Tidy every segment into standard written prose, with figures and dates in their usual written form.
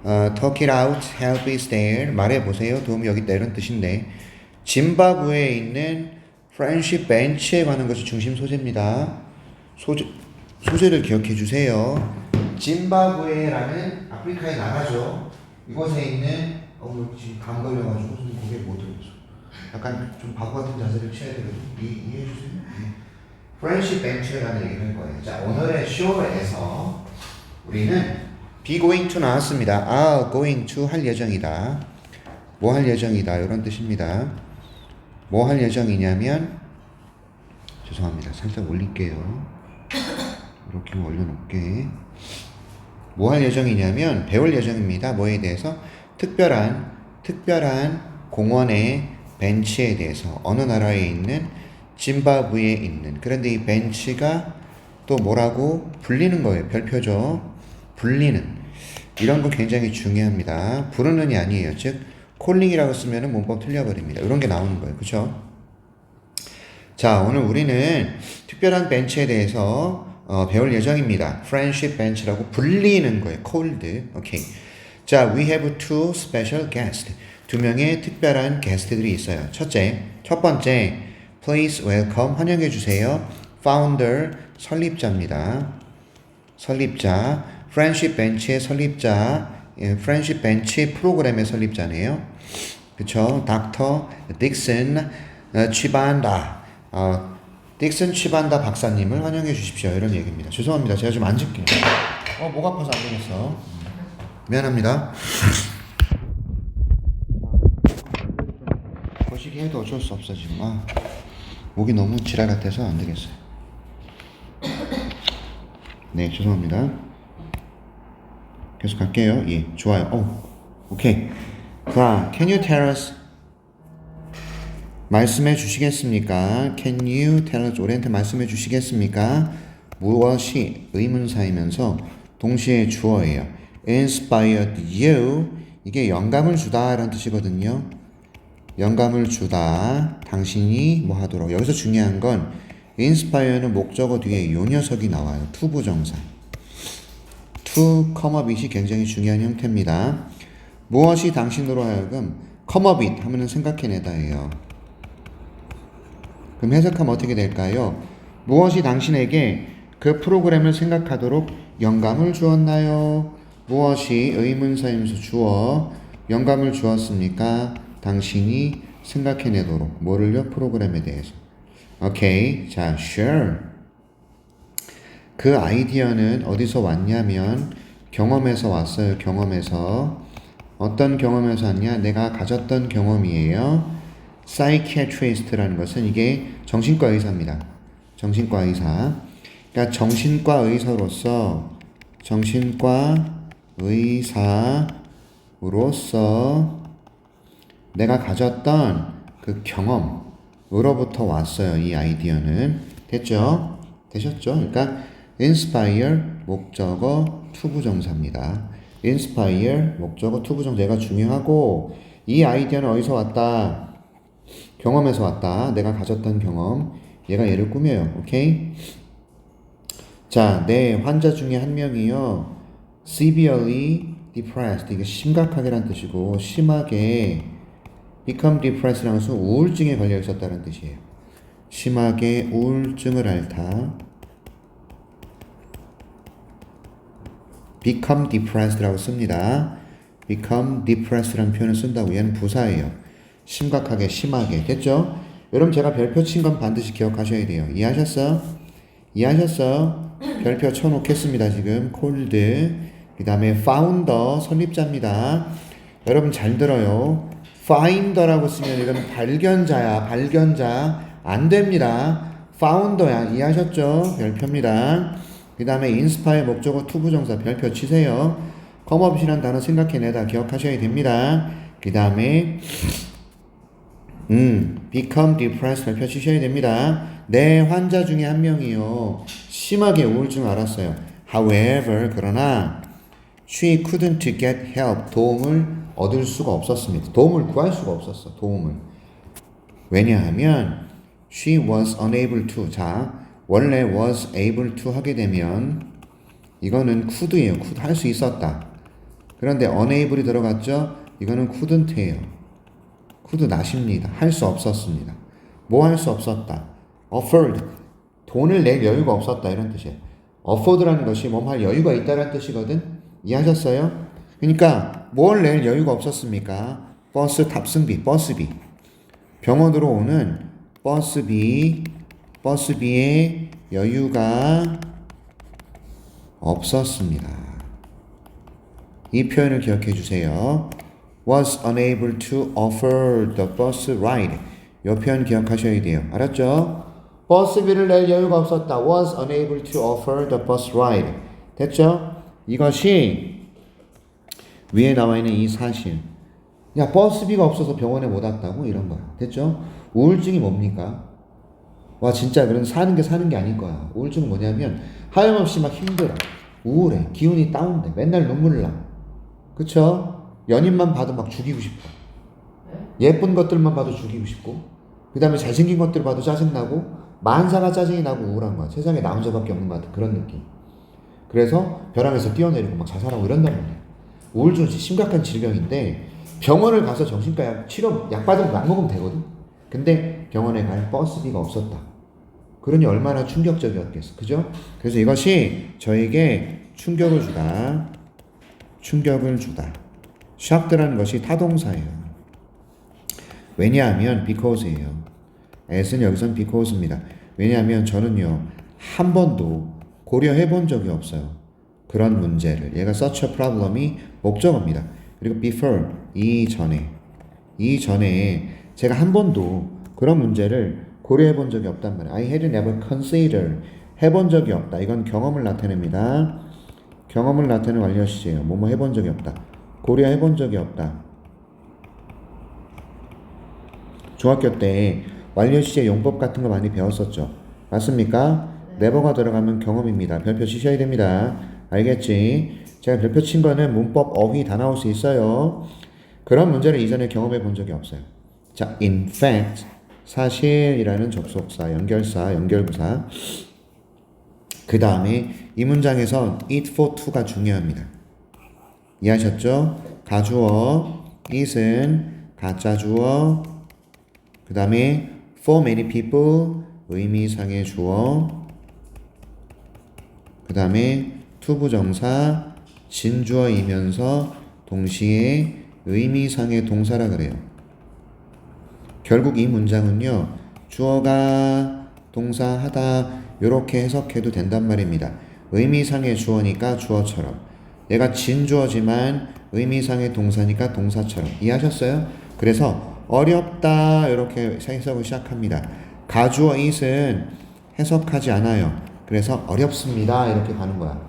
talk it out, help is there. 말해보세요. 도움이 여기 있다. 이런 뜻인데 짐바브웨에 있는 프렌시 벤치에 관한 것이 중심 소재입니다. 소재를 기억해 주세요. 짐바브웨라는 아프리카의 나라죠. 이곳에 있는 지금 감 걸려가지고 좀 고개 못 들었어. 약간 좀 바보 같은 자세를 취해야 되거든요. 이해해 주세요. 프렌시 벤치라는 얘기를 할 거예요. 자, 오늘의 쇼에서 우리는 be going to 나왔습니다. are going to 할 예정이다. 뭐 할 예정이다. 이런 뜻입니다. 뭐 할 예정이냐면 죄송합니다. 살짝 올릴게요. 이렇게 올려놓게. 뭐 할 예정이냐면 배울 예정입니다. 뭐에 대해서? 특별한 공원의 벤치에 대해서 어느 나라에 있는 짐바브웨에 있는 그런데 이 벤치가 또 뭐라고 불리는 거예요. 별표죠. 불리는 이런 거 굉장히 중요합니다. 부르는이 아니에요. 즉 콜링이라고 쓰면은 문법 틀려버립니다. 이런 게 나오는 거예요. 그렇죠? 자, 오늘 우리는 특별한 벤치에 대해서 배울 예정입니다. friendship bench라고 불리는 거예요. cold. 오케이. 자, we have two special guests. 두 명의 특별한 게스트들이 있어요. 첫 번째, please welcome, 환영해 주세요. founder, 설립자입니다. 설립자, friendship bench의 설립자, friendship bench 프로그램의 설립자네요. 그쵸? 닥터 딕슨 취반다. 딕슨 취반다 박사님을 환영해 주십시오. 이런 얘기입니다. 죄송합니다. 제가 좀 앉을게요. 목 아파서 안 되겠어. 미안합니다. 거시기 해도 어쩔 수 없어 지금. 목이 너무 지랄 같아서 안 되겠어요. 네, 죄송합니다. 계속 갈게요. 예, 좋아요. 오케이. 자, can you tell us? 말씀해 주시겠습니까? Can you tell us? 우리한테 말씀해 주시겠습니까? 무엇이 의문사이면서 동시에 주어예요. inspired you. 이게 영감을 주다 라는 뜻이거든요. 영감을 주다. 당신이 뭐 하도록. 여기서 중요한 건 inspire는 목적어 뒤에 요 녀석이 나와요. 투부정사. to come up it이 굉장히 중요한 형태입니다. 무엇이 당신으로 하여금 come up it 하면은 생각해내다예요. 그럼 해석하면 어떻게 될까요? 무엇이 당신에게 그 프로그램을 생각하도록 영감을 주었나요? 무엇이 의문사이면서 주어 영감을 주었습니까? 당신이 생각해내도록. 뭐를요? 프로그램에 대해서. 오케이. 자, sure. 그 아이디어는 어디서 왔냐면 경험에서 왔어요. 경험에서. 어떤 경험에서 왔냐? 내가 가졌던 경험이에요. psychiatrist라는 것은 이게 정신과 의사입니다. 정신과 의사. 그러니까 정신과 의사로서 내가 가졌던 그 경험으로부터 왔어요. 이 아이디어는. 됐죠? 되셨죠? 그러니까 inspire 목적어 투부정사입니다. inspire 목적어 투부정사가 중요하고 이 아이디어는 어디서 왔다? 경험에서 왔다. 내가 가졌던 경험. 얘가 얘를 꾸며요. 오케이? 자, 내 환자 중에 한 명이요. severely depressed. 이게 심각하게란 뜻이고 심하게 become depressed라는 것은 우울증에 걸려 있었다는 뜻이에요. 심하게 우울증을 앓다. become depressed라고 씁니다. become depressed라는 표현을 쓴다고. 얘는 부사예요. 심각하게, 심하게. 됐죠? 여러분 제가 별표 친 건 반드시 기억하셔야 돼요. 이해하셨어? 별표 쳐놓겠습니다. 지금 cold. 그 다음에 founder 설립자입니다. 여러분 잘 들어요. finder라고 쓰면 이건 발견자야. 발견자. 안 됩니다. founder야. 이해하셨죠? 별표입니다. 그 다음에 inspire 목적어 투부정사 별표 치세요. come up이라는 단어 생각해내다 기억하셔야 됩니다. 그 다음에 become depressed 별표 치셔야 됩니다. 내 환자 중에 한 명이요. 심하게 우울증을 앓았어요. However, 그러나 she couldn't get help. 도움을 얻을 수가 없었습니다. 도움을 구할 수가 없었어. 도움을. 왜냐하면 she was unable to. 자, 원래 was able to 하게 되면 이거는 could예요. could 할 수 있었다. 그런데 unable이 들어갔죠? 이거는 couldn't예요. could not입니다. 할 수 없었습니다. 뭐 할 수 없었다? afford. 돈을 낼 여유가 없었다. 이런 뜻이에요. afford라는 것이 몸 할 여유가 있다는 뜻이거든. 이해하셨어요? 그러니까 뭘 낼 여유가 없었습니까? 버스 탑승비, 버스비. 병원으로 오는 버스비의 여유가 없었습니다. 이 표현을 기억해 주세요. was unable to offer the bus ride. 이 표현 기억하셔야 돼요. 알았죠? 버스비를 낼 여유가 없었다. was unable to offer the bus ride. 됐죠? 이것이 위에 나와 있는 이 사실. 야, 버스비가 없어서 병원에 못 왔다고? 이런 거야. 됐죠? 우울증이 뭡니까? 와, 진짜 그런 사는 게 아닐 거야. 우울증은 뭐냐면 하염없이 막 힘들어. 우울해. 기운이 다운돼. 맨날 눈물 나. 그쵸? 연인만 봐도 막 죽이고 싶어. 예쁜 것들만 봐도 죽이고 싶고, 그 다음에 잘생긴 것들 봐도 짜증나고, 만사가 짜증이 나고 우울한 거야. 세상에 나 혼자밖에 없는 것 같은 그런 느낌. 그래서 벼랑에서 뛰어내리고 막 자살하고 이런단 말이야. 우울증은 심각한 질병인데 병원을 가서 정신과 치료 약 받으면 약 먹으면 되거든. 근데 병원에 갈 버스비가 없었다. 그러니 얼마나 충격적이었겠어. 그죠? 그래서 이것이 저에게 충격을 주다. shocked라는 것이 타동사예요. 왜냐하면 because예요. as는 여기선 because입니다. 왜냐하면 저는요, 한 번도 고려해 본 적이 없어요. 그런 문제를. 얘가 such a problem이 목적어입니다. 그리고 before, 이전에 제가 한 번도 그런 문제를 고려해 본 적이 없단 말이에요. I had never considered. 해본 적이 없다. 이건 경험을 나타냅니다. 경험을 나타내는 완료시제예요. 뭐뭐 해본 적이 없다. 고려해 본 적이 없다. 중학교 때 완료시제 용법 같은 거 많이 배웠었죠. 맞습니까? never가 들어가면 경험입니다. 별표 치셔야 됩니다. 알겠지? 제가 별표 친 거는 문법 어휘 다 나올 수 있어요. 그런 문제를 이전에 경험해 본 적이 없어요. 자, in fact, 사실이라는 접속사, 연결사, 연결부사. 그 다음에 이 문장에선 it for to가 중요합니다. 이해하셨죠? 가주어, it은 가짜주어, 그 다음에 for many people, 의미상의 주어, 그 다음에 to 부정사, 진주어이면서 동시에 의미상의 동사라 그래요. 결국 이 문장은요, 주어가 동사하다 이렇게 해석해도 된단 말입니다. 의미상의 주어니까 주어처럼, 얘가 진주어지만 의미상의 동사니까 동사처럼. 이해하셨어요? 그래서 어렵다 이렇게 해석을 시작합니다. 가주어 it은 해석하지 않아요. 그래서 어렵습니다 이렇게 가는 거야.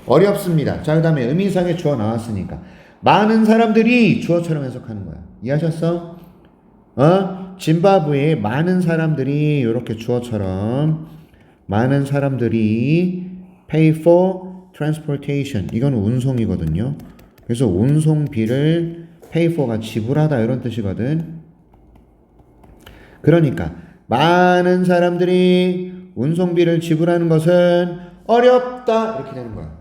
어렵습니다. 자, 그 다음에 의미상의 주어 나왔으니까 많은 사람들이 주어처럼 해석하는 거야. 이해하셨어? 짐바브웨에 많은 사람들이 이렇게 주어처럼, 많은 사람들이 pay for transportation, 이건 운송이거든요. 그래서 운송비를 pay for가 지불하다 이런 뜻이거든. 그러니까 많은 사람들이 운송비를 지불하는 것은 어렵다 이렇게 되는 거야.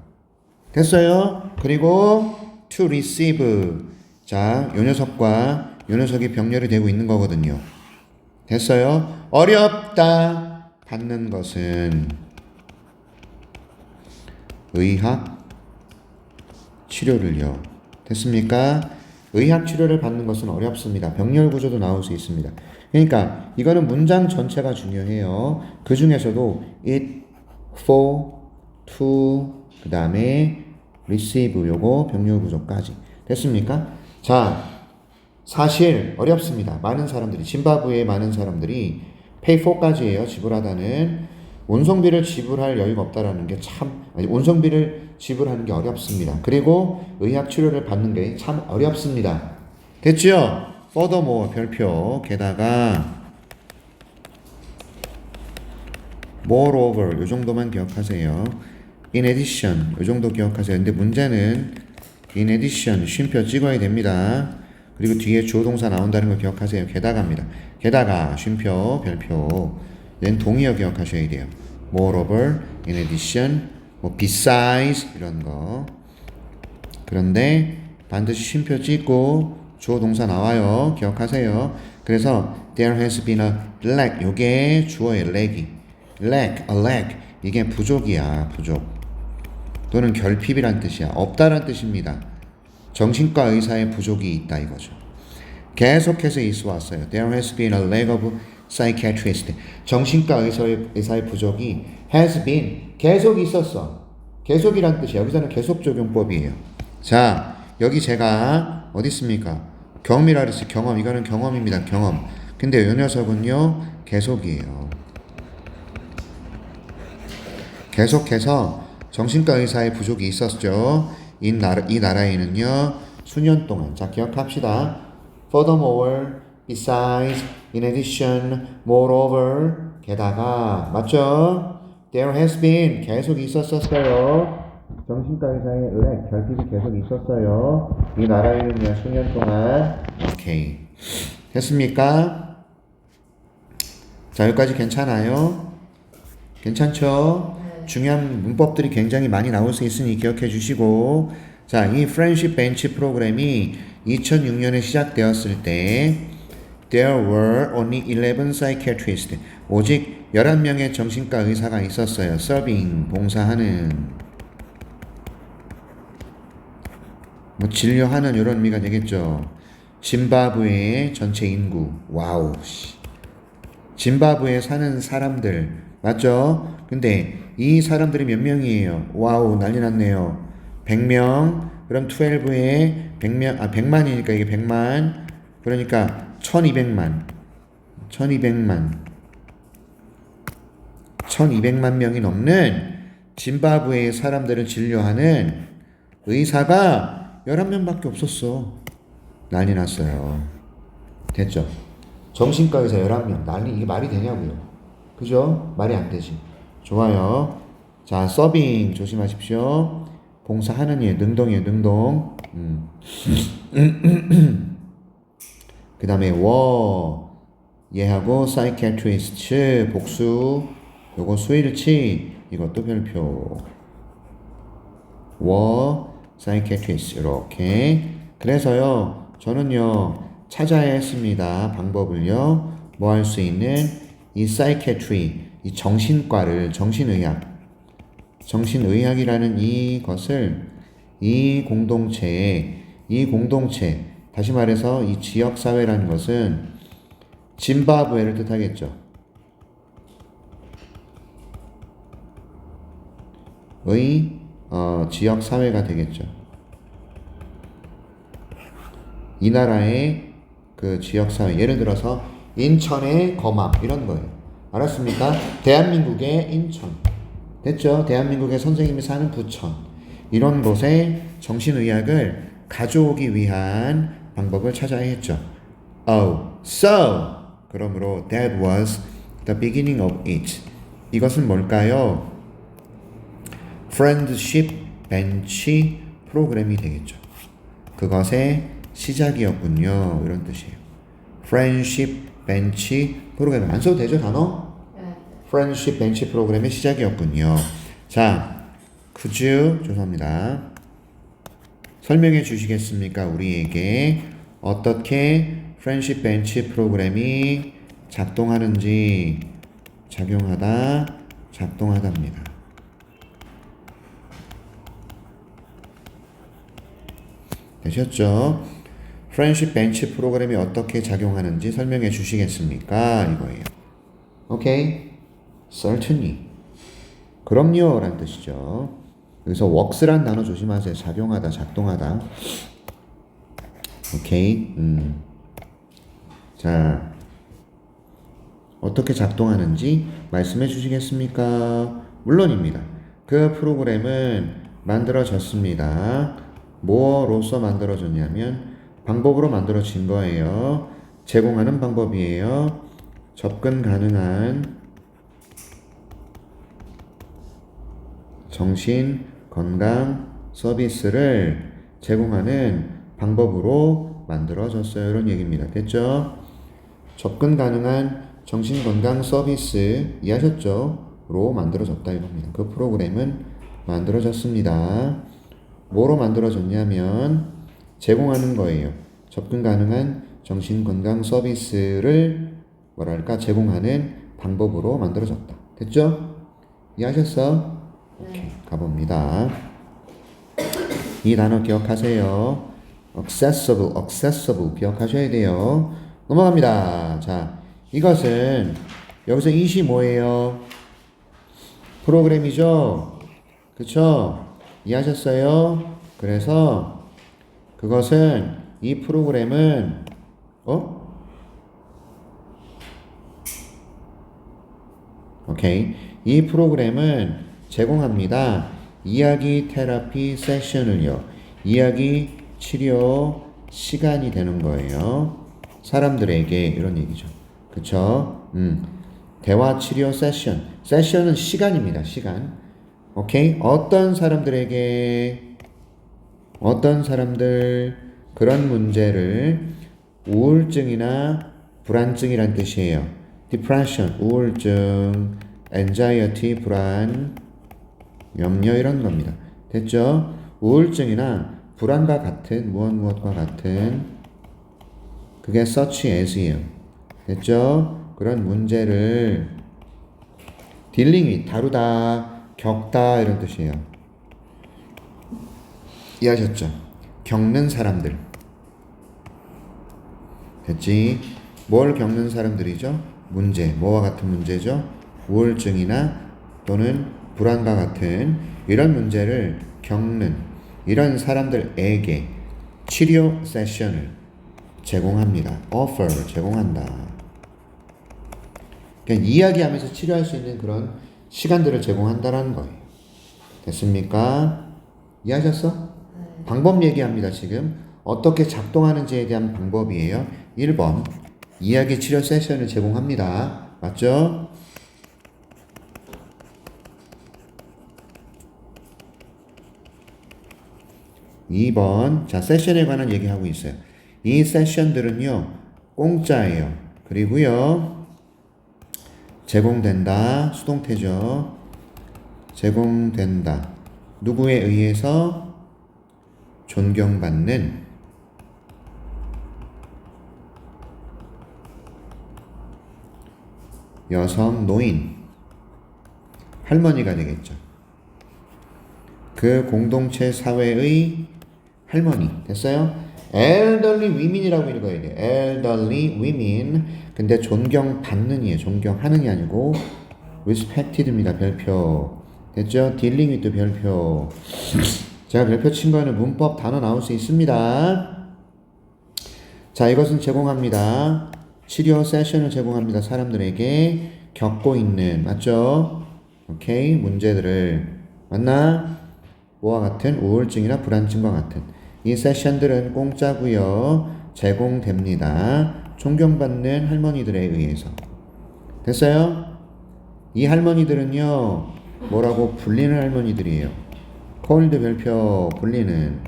됐어요? 그리고 to receive, 자, 요 녀석과 요 녀석이 병렬이 되고 있는 거거든요. 됐어요? 어렵다 받는 것은 의학 치료를요. 됐습니까? 의학 치료를 받는 것은 어렵습니다. 병렬 구조도 나올 수 있습니다. 그러니까 이거는 문장 전체가 중요해요. 그 중에서도 it, for, to, 그 다음에 receive 요거 병렬 구조까지. 됐습니까? 자, 사실 어렵습니다. 많은 사람들이, 짐바브웨의 많은 사람들이 pay for까지예요. 지불하다는. 운송비를 지불할 여유가 없다라는 게 참, 아니, 운송비를 지불하는 게 어렵습니다. 그리고 의학 치료를 받는 게 참 어렵습니다. 됐죠? furthermore 별표, 게다가 moreover 요 정도만 기억하세요. in addition 요 정도 기억하세요. 근데 문제는 in addition 쉼표 찍어야 됩니다. 그리고 뒤에 주어 동사 나온다는 거 기억하세요. 게다가입니다. 게다가 쉼표 별표, 얘는 동의어 기억하셔야 돼요. moreover, in addition, 뭐 besides 이런 거. 그런데 반드시 쉼표 찍고 주어 동사 나와요. 기억하세요. 그래서 there has been a lack. 요게 주어의 lack이. lack, a lack. 이게 부족이야. 부족. 또는 결핍이란 뜻이야. 없다란 뜻입니다. 정신과 의사의 부족이 있다 이거죠. 계속해서 있어 왔어요. There has been a lack of psychiatrist. 정신과 의사의 부족이 has been 계속 있었어. 계속이란 뜻이야. 여기서는 계속 적용법이에요. 자, 여기 제가 어디 있습니까? 경험이라 그랬어요. 경험. 이거는 경험입니다. 경험. 근데 이 녀석은요 계속이에요. 계속해서 정신과 의사의 부족이 있었죠. 이 나라에는요 수년 동안. 자, 기억합시다. Furthermore, besides, in addition, moreover, 게다가, 맞죠? There has been, 계속 있었었어요. 정신과 의사의 결핍이 계속 있었어요. 이 나라에는요 수년 동안. 오케이. 됐습니까? 자, 여기까지 괜찮아요? 괜찮죠? 중요한 문법들이 굉장히 많이 나올 수 있으니 기억해 주시고, 자, 이 프렌십 벤치 프로그램이 2006년에 시작되었을 때 There were only 11 psychiatrists. 오직 11명의 정신과 의사가 있었어요. serving, 봉사하는, 뭐 진료하는 이런 의미가 되겠죠. 짐바브웨의 전체 인구. 와우. 짐바브웨에 사는 사람들 맞죠? 근데 이 사람들이 몇 명이에요? 와우, 난리 났네요. 100명. 그럼 12에 100명, 100만이니까 이게 100만. 그러니까 1200만. 1200만 명이 넘는 짐바브웨의 사람들을 진료하는 의사가 11명밖에 없었어. 난리 났어요. 됐죠? 정신과 의사 11명. 난리, 이게 말이 되냐고요. 그죠? 말이 안 되지. 좋아요. 자, 서빙 조심하십시오. 봉사하는 예, 능동이에요, 능동. 그 다음에 얘하고 psychiatrist 복수. 요거 수일치. 이것도 별표. psychiatrist. 이렇게. 그래서요, 저는요, 찾아야 했습니다. 방법을요. 뭐 할 수 있는 이 psychiatry, 이 정신과를, 정신의학이라는 이것을 이 공동체, 다시 말해서 이 지역사회라는 것은 짐바브웨를 뜻하겠죠. 지역사회가 되겠죠. 이 나라의 그 지역사회, 예를 들어서 인천의 거막 이런 거예요. 알았습니까? 대한민국의 인천. 됐죠? 대한민국의 선생님이 사는 부천. 이런 곳에 정신의학을 가져오기 위한 방법을 찾아야 했죠. So. 그러므로 that was the beginning of it. 이것은 뭘까요? Friendship Bench 프로그램이 되겠죠. 그것의 시작이었군요. 이런 뜻이에요. Friendship Bench 프로그램. 안 써도 되죠, 단어? Friendship Bench 프로그램의 시작이었군요. 자, 죄송합니다. 설명해 주시겠습니까? 우리에게 어떻게 Friendship Bench 프로그램이 작동하답니다. 되셨죠? Friendship Bench 프로그램이 어떻게 작용하는지 설명해 주시겠습니까? 이거예요. 오케이? Certainly. 그럼요 라는 뜻이죠. 여기서 works란 단어 조심하세요. 작동하다. 오케이. 자, 어떻게 작동하는지 말씀해 주시겠습니까? 물론입니다. 그 프로그램은 만들어졌습니다. 뭐로서 만들어졌냐면 방법으로 만들어진 거예요. 제공하는 방법이에요. 접근 가능한 정신 건강 서비스를 제공하는 방법으로 만들어졌어요. 이런 얘기입니다. 됐죠? 접근 가능한 정신 건강 서비스 이해하셨죠? 로 만들어졌다 이겁니다. 그 프로그램은 만들어졌습니다. 뭐로 만들어졌냐면 제공하는 거예요. 접근 가능한 정신건강 서비스를 뭐랄까 제공하는 방법으로 만들어졌다. 됐죠? 이해하셨어? 오케이, 가봅니다. 이 단어 기억하세요. accessible 기억하셔야 돼요. 넘어갑니다. 자, 이것은 여기서 it이 뭐예요? 프로그램이죠? 그쵸? 이해하셨어요? 그래서 그것은 이 프로그램은 오케이. 이 프로그램은 제공합니다. 이야기 테라피 세션을요. 이야기 치료 시간이 되는 거예요. 사람들에게 이런 얘기죠. 그쵸? 대화 치료 세션. 세션은 시간입니다. 시간. 오케이? 어떤 사람들에게 어떤 사람들 그런 문제를 우울증이나 불안증이란 뜻이에요. depression, 우울증, anxiety, 불안, 염려 이런 겁니다. 됐죠? 우울증이나 불안과 같은 무엇과 같은 그게 such as이에요. 됐죠? 그런 문제를 dealing with, 다루다, 겪다 이런 뜻이에요. 이해하셨죠? 겪는 사람들. 됐지? 뭘 겪는 사람들이죠? 문제, 뭐와 같은 문제죠? 우울증이나 또는 불안과 같은 이런 문제를 겪는 이런 사람들에게 치료 세션을 제공합니다. offer, 제공한다. 그러니까 이야기하면서 치료할 수 있는 그런 시간들을 제공한다라는 거예요. 됐습니까? 이해하셨어? 방법 얘기합니다. 지금 어떻게 작동하는지에 대한 방법이에요. 1번 이야기 치료 세션을 제공합니다. 맞죠? (2번) 자, 세션에 관한 얘기하고 있어요. 이 세션들은요 공짜예요. 그리고요 제공된다. 수동태죠. 제공된다. 누구에 의해서? 존경받는 여성 노인, 할머니가 되겠죠. 그 공동체 사회의 할머니. 됐어요? elderly women이라고 읽어야 돼요. elderly women. 근데 존경받는이에요. 존경하는이 아니고 respected입니다. 별표. 됐죠? dealing with 별표. 제가 별표 친 거는 문법 단어 나올 수 있습니다. 자, 이것은 제공합니다. 치료 세션을 제공합니다. 사람들에게 겪고 있는, 맞죠? 오케이, 문제들을. 맞나? 뭐와 같은? 우울증이나 불안증과 같은. 이 세션들은 공짜고요. 제공됩니다. 존경받는 할머니들에 의해서. 됐어요? 이 할머니들은요, 뭐라고? 불리는 할머니들이에요. 콜드 별표, 불리는.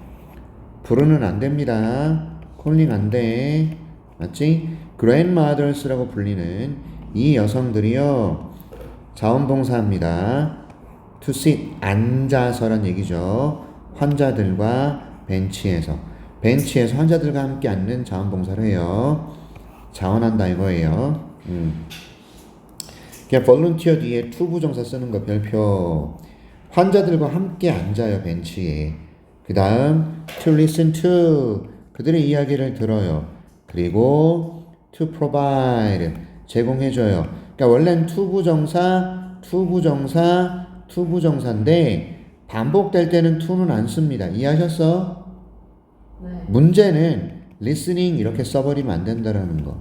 부르는 안 됩니다. 콜링 안 돼. 맞지? grandmothers라고 불리는 이 여성들이요 자원봉사합니다. to sit, 앉아서란 얘기죠. 환자들과 벤치에서 환자들과 함께 앉는 자원봉사를 해요. 자원한다 이거예요. 그냥 volunteer 뒤에 to 부정사 쓰는 거 별표. 환자들과 함께 앉아요. 벤치에. 그 다음 to listen to, 그들의 이야기를 들어요. 그리고 to provide, 제공해줘요. 그러니까 원래는 to 부정사인데 반복될 때는 to는 안 씁니다. 이해하셨어? 네. 문제는 listening 이렇게 써버리면 안 된다라는 거.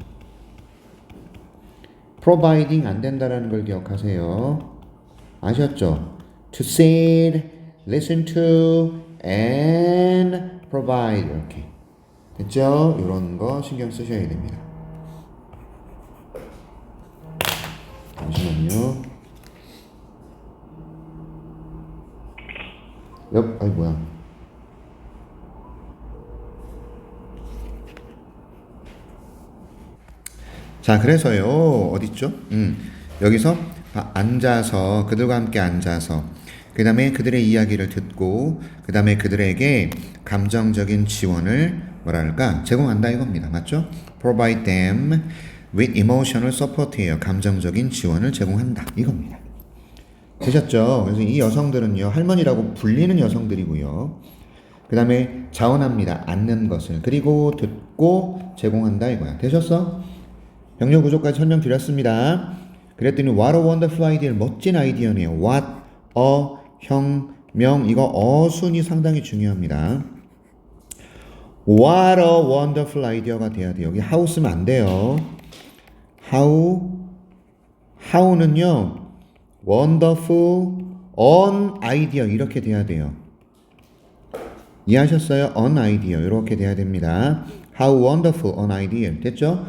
providing 안 된다라는 걸 기억하세요. 아셨죠? to sit, listen to, and provide 이렇게. 됐죠? 이런 거 신경 쓰셔야 됩니다. 잠시만요. 아이 뭐야. 자, 그래서요. 어딨죠? 여기서 앉아서, 그들과 함께 앉아서 그 다음에 그들의 이야기를 듣고 그 다음에 그들에게 감정적인 지원을 뭐랄까 제공한다 이겁니다. 맞죠? Provide them with emotional support예요. 감정적인 지원을 제공한다 이겁니다. 되셨죠? 그래서 이 여성들은요 할머니라고 불리는 여성들이고요. 그 다음에 자원합니다. 앉는 것을. 그리고 듣고 제공한다 이거야. 되셨어? 병력 구조까지 설명드렸습니다. 그랬더니 what a wonderful idea. 멋진 아이디어네요. what a 혁명 이거 어순이 상당히 중요합니다. What a wonderful idea가 돼야 돼요. 여기 how 쓰면 안 돼요. how는요 wonderful an idea 이렇게 돼야 돼요. 이해하셨어요? an idea 이렇게 돼야 됩니다. How wonderful an idea 됐죠?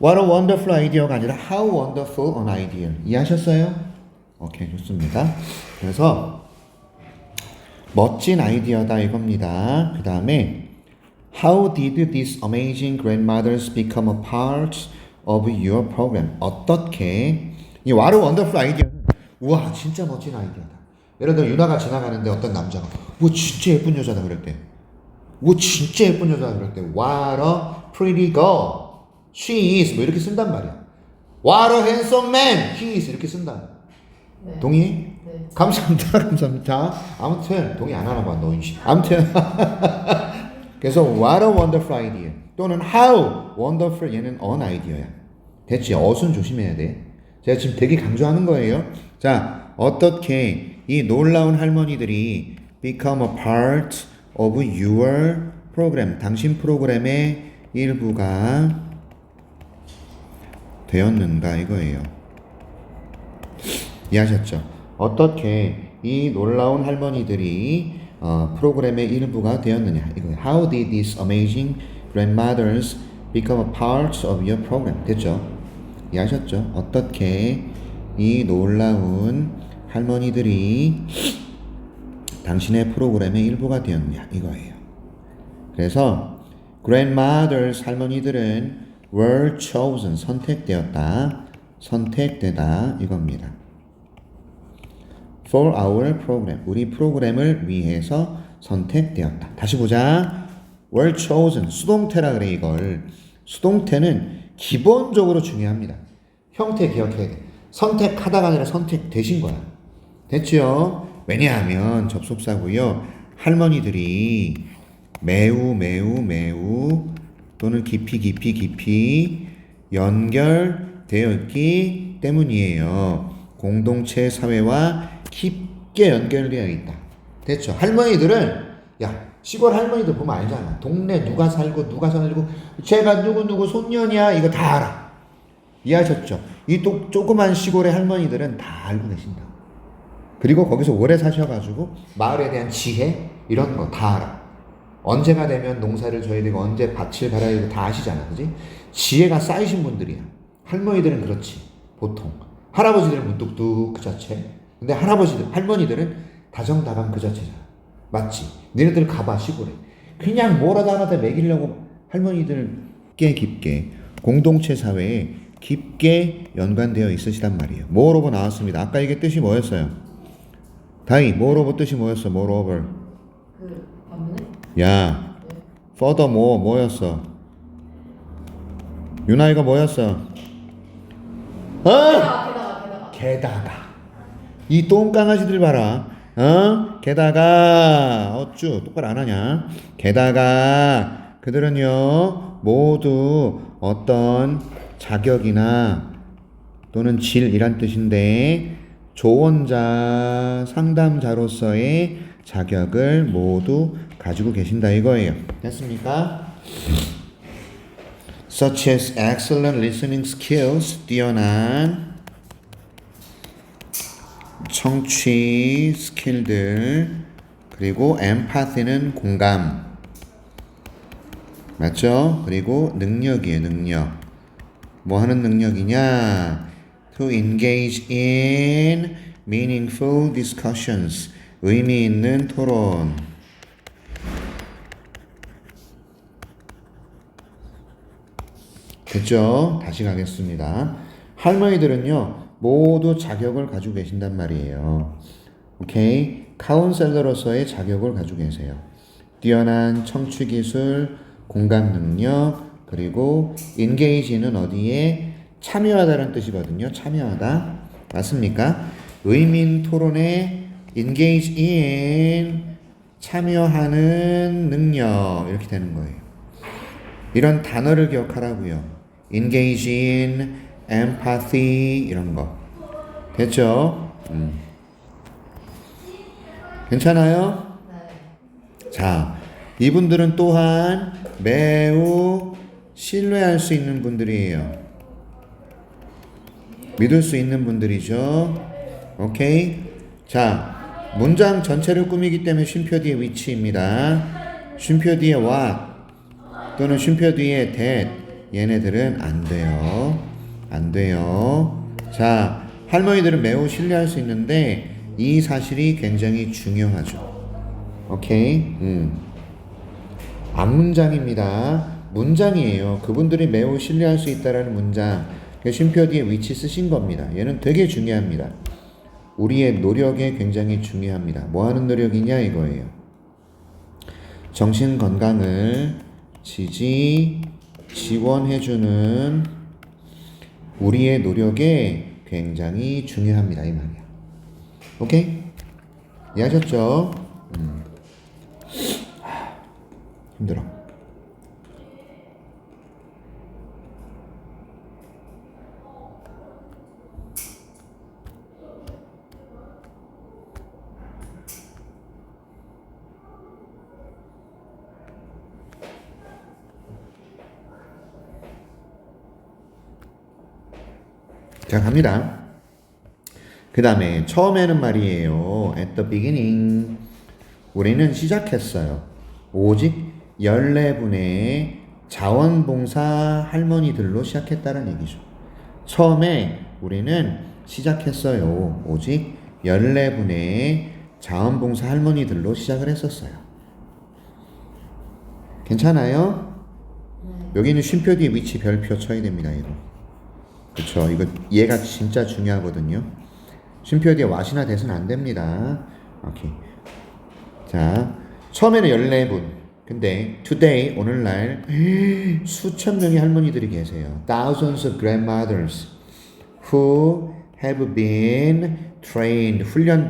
What a wonderful idea가 아니라 how wonderful an idea 이해하셨어요? 오케이 좋습니다. 그래서 멋진 아이디어다 이겁니다. 그 다음에 How did these amazing grandmothers become a part of your program? 어떻게 이 what a wonderful idea는 우와 진짜 멋진 아이디어다. 예를 들어 유나가 지나가는데 어떤 남자가 와 진짜 예쁜 여자다 그럴 때 와 진짜 예쁜 여자다 그럴 때 What a pretty girl she is 뭐 이렇게 쓴단 말이야. What a handsome man he is 이렇게 쓴다. 네. 동의? 네. 감사합니다. 감사합니다. 아무튼 동의 안 하나 봐 너 인식. 아무튼 그래서 what a wonderful idea 또는 how wonderful 얘는 an idea야. 됐지? 어순 조심해야 돼. 제가 지금 되게 강조하는 거예요. 자 어떻게 이 놀라운 할머니들이 become a part of your program 당신 프로그램의 일부가 되었는가 이거예요. 이해하셨죠? 어떻게 이 놀라운 할머니들이 프로그램의 일부가 되었느냐 이거예요. How did these amazing grandmothers become a part of your program? 됐죠? 이해하셨죠? 어떻게 이 놀라운 할머니들이 당신의 프로그램의 일부가 되었느냐 이거예요. 그래서 grandmothers 할머니들은 were chosen 선택되었다 선택되다 이겁니다. for our program 우리 프로그램을 위해서 선택되었다. 다시 보자. were chosen 수동태라 그래 이걸. 수동태는 기본적으로 중요합니다. 형태 기억해야 돼. 선택하다가 아니라 선택되신 거야. 됐죠? 왜냐하면 접속사고요. 할머니들이 매우 또는 깊이 연결되어 있기 때문이에요. 공동체 사회와 깊게 연결되어 있다. 됐죠? 할머니들은 야 시골 할머니들 보면 알잖아. 동네 누가 살고 쟤가 누구 손녀냐 이거 다 알아. 이해하셨죠? 이 또 조그만 시골의 할머니들은 다 알고 계신다. 그리고 거기서 오래 사셔가지고 마을에 대한 지혜 이런 거 다 알아. 언제가 되면 농사를 져야 되고 언제 밭을 갈아야 되고 다 아시잖아. 그지? 지혜가 쌓이신 분들이야. 할머니들은 그렇지. 보통. 할아버지들은 무뚝뚝 그 자체. 근데 할머니들은 다정다감 그 자체잖아. 맞지? 너네들 가봐 시골에. 그냥 뭐라도 하나 먹이려고 할머니들 꽤 깊게 공동체 사회에 깊게 연관되어 있으시단 말이에요. moreover 나왔습니다. 아까 이게 뜻이 뭐였어요? 다이 moreover 뜻이 뭐였어? moreover 야 furthermore 뭐였어? 유나이가 뭐였어? 게다가 이 똥강아지들 봐라. 게다가 어쭈 똑바로 안 하냐? 게다가 그들은요 모두 어떤 자격이나 또는 질이란 뜻인데 조언자 상담자로서의 자격을 모두 가지고 계신다 이거예요. 됐습니까? Such as excellent listening skills 뛰어난 청취 스킬들 그리고 empathy는 공감 맞죠? 그리고 능력이에요. 능력 뭐 하는 능력이냐? To engage in meaningful discussions 의미 있는 토론 됐죠? 다시 가겠습니다. 할머니들은요 모두 자격을 가지고 계신단 말이에요. 오케이. 카운셀러로서의 자격을 가지고 계세요. 뛰어난 청취 기술, 공감 능력, 그리고 engage는 어디에 참여하다라는 뜻이거든요. 참여하다. 맞습니까? 의민 토론에 engage in 참여하는 능력 이렇게 되는 거예요. 이런 단어를 기억하라고요. engage in, empathy 이런 거. 됐죠? 괜찮아요? 자, 이분들은 또한 매우 신뢰할 수 있는 분들이에요. 믿을 수 있는 분들이죠. 오케이? 자, 문장 전체를 꾸미기 때문에 쉼표 뒤에 위치입니다. 쉼표 뒤에 what 또는 쉼표 뒤에 that 얘네들은 안 돼요. 안 돼요. 자, 할머니들은 매우 신뢰할 수 있는데 이 사실이 굉장히 중요하죠. 오케이? 앞문장입니다. 문장이에요. 그분들이 매우 신뢰할 수 있다라는 문장. 쉼표 뒤에 위치 쓰신 겁니다. 얘는 되게 중요합니다. 우리의 노력에 굉장히 중요합니다. 뭐 하는 노력이냐 이거예요. 정신 건강을 지원해주는 우리의 노력에 굉장히 중요합니다. 이 말이야. 오케이? 이해하셨죠? 힘들어. 자, 갑니다. 그 다음에 처음에는 말이에요. At the beginning 우리는 시작했어요. 오직 14분의 자원봉사 할머니들로 시작했다는 얘기죠. 처음에 우리는 시작했어요. 오직 14분의 자원봉사 할머니들로 시작을 했었어요. 괜찮아요? 여기는 쉼표 뒤에 위치 별표 쳐야 됩니다. 이거. 그쵸. 이거 얘가 진짜 중요하거든요. 쉼표 뒤에 what이나 that은 안 됩니다. 오케이. 자, 처음에는 14분. 근데 today 오늘날 수천 명의 할머니들이 계세요. Thousands of grandmothers who have been trained 훈련을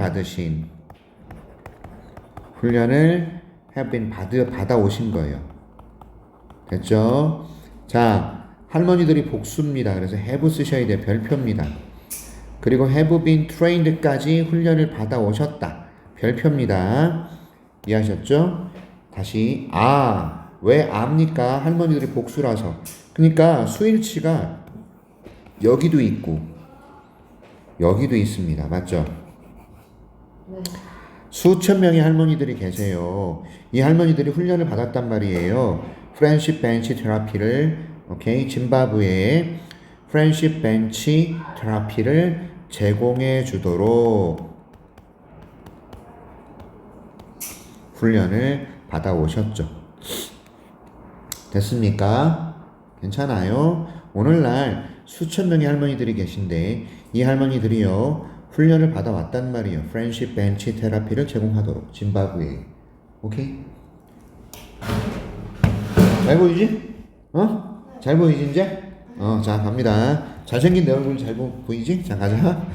have been 받아 오신 거예요. 됐죠? 자, 할머니들이 복수입니다. 그래서 have 쓰셔야 돼요. 별표입니다. 그리고 have been trained까지 훈련을 받아 오셨다. 별표입니다. 이해하셨죠? 다시 왜 압니까? 할머니들이 복수라서. 그러니까 수일치가 여기도 있고 여기도 있습니다. 맞죠? 네. 수천 명의 할머니들이 계세요. 이 할머니들이 훈련을 받았단 말이에요. 프렌십 벤치 테라피를 짐바브웨에 프렌십 벤치 테라피를 제공해 주도록 훈련을 받아 오셨죠. 됐습니까? 괜찮아요? 오늘날 수천 명의 할머니들이 계신데 이 할머니들이요 훈련을 받아 왔단 말이에요. 프렌십 벤치 테라피를 제공하도록 짐바브웨에. 오케이? 잘 보이지? 잘 보이지 이제? 자 갑니다. 잘생긴 내 얼굴 잘 보이지? 자 가자.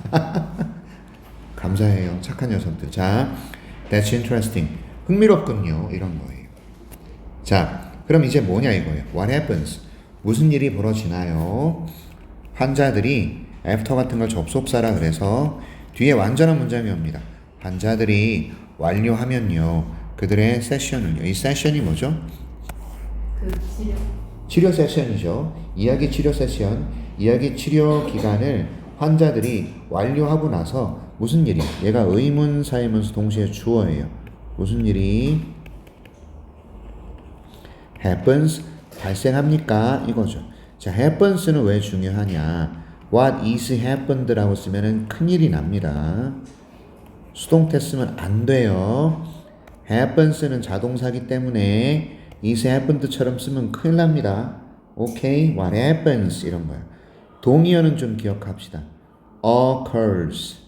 감사해요. 착한 녀석들. 자, that's interesting. 흥미롭군요. 이런 거예요. 자, 그럼 이제 뭐냐 이거예요. What happens? 무슨 일이 벌어지나요? 환자들이 after 같은 걸 접속사라 그래서 뒤에 완전한 문장이 옵니다. 환자들이 완료하면요. 그들의 세션을요. 이 세션이 뭐죠? 치료 세션이죠. 이야기 치료 세션, 이야기 치료 기간을 환자들이 완료하고 나서 무슨 일이? 얘가 의문사이면서 동시에 주어예요. 무슨 일이 happens 발생합니까? 이거죠. 자, happens는 왜 중요하냐? What is happened라고 쓰면은 큰일이 납니다. 수동태 쓰면 안 돼요. happens는 자동사기 때문에 is happened처럼 쓰면 큰일 납니다. 오케이? What happens 이런 거예요. 동의어는 좀 기억합시다. occurs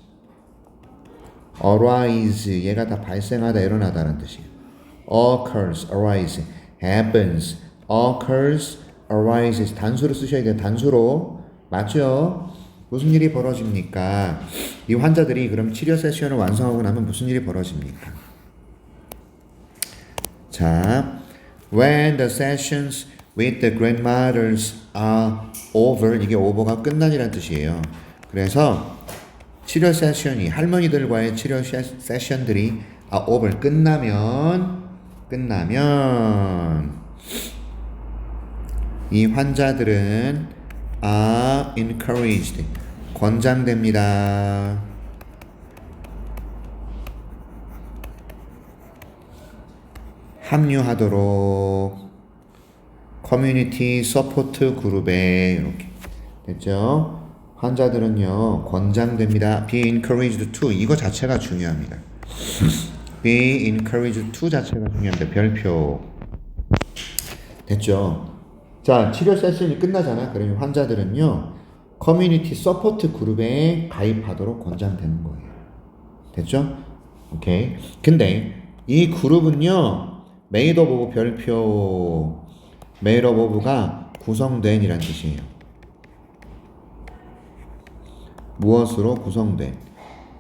arise 얘가 다 발생하다 일어나다라는 뜻이에요. occurs, arise, happens, occurs, arises 단수로 쓰셔야 돼요. 단수로 맞죠? 무슨 일이 벌어집니까? 이 환자들이 그럼 치료 세션을 완성하고 나면 무슨 일이 벌어집니까? 자, when the sessions with the grandmothers are over 이게 over가 끝난이란 뜻이에요. 그래서 치료 세션이 할머니들과의 치료 세션들이 are over 끝나면 이 환자들은 are encouraged 권장됩니다. 합류하도록 커뮤니티 서포트 그룹에 이렇게 됐죠? 환자들은요 권장됩니다. Be encouraged to 이거 자체가 중요합니다. Be encouraged to 자체가 중요합니다. 별표 됐죠? 자 치료 세션이 끝나잖아. 그러면 환자들은요 커뮤니티 서포트 그룹에 가입하도록 권장되는 거예요. 됐죠? 오케이. 근데 이 그룹은요 made of of 별표 made of of가 구성된 이란 뜻이에요. 무엇으로 구성된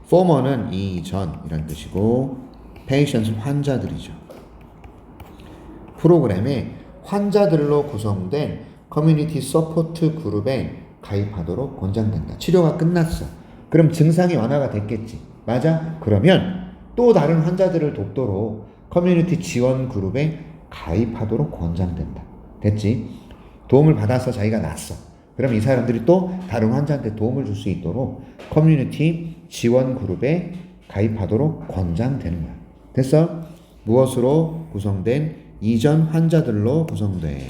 former는 이전 이란 뜻이고 patient은 환자들이죠. 프로그램에 환자들로 구성된 커뮤니티 서포트 그룹에 가입하도록 권장된다. 치료가 끝났어. 그럼 증상이 완화가 됐겠지. 맞아? 그러면 또 다른 환자들을 돕도록 커뮤니티 지원 그룹에 가입하도록 권장된다. 됐지? 도움을 받아서 자기가 낫어. 그럼 이 사람들이 또 다른 환자한테 도움을 줄 수 있도록 커뮤니티 지원 그룹에 가입하도록 권장되는 거야. 됐어? 무엇으로 구성된? 이전 환자들로 구성된.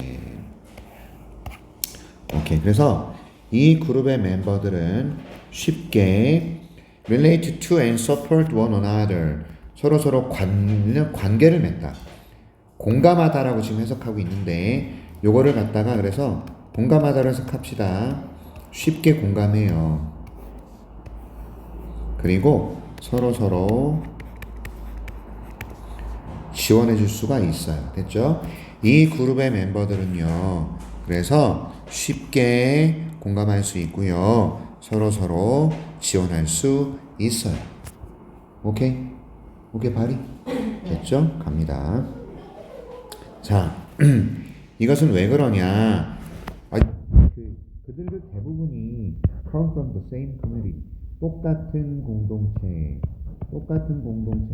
오케이. 그래서 이 그룹의 멤버들은 쉽게 relate to and support one another 서로 관계를 맺다. 공감하다라고 지금 해석하고 있는데 요거를 갖다가 그래서 공감하다로 해석합시다. 쉽게 공감해요. 그리고 서로 지원해 줄 수가 있어요. 됐죠? 이 그룹의 멤버들은요. 그래서 쉽게 공감할 수 있고요. 서로 지원할 수 있어요. 오케이? 오케이, 발이? 됐죠? 갑니다. 자, 이것은 왜 그러냐? 그들도 대부분이 come from the same community. 똑같은 공동체,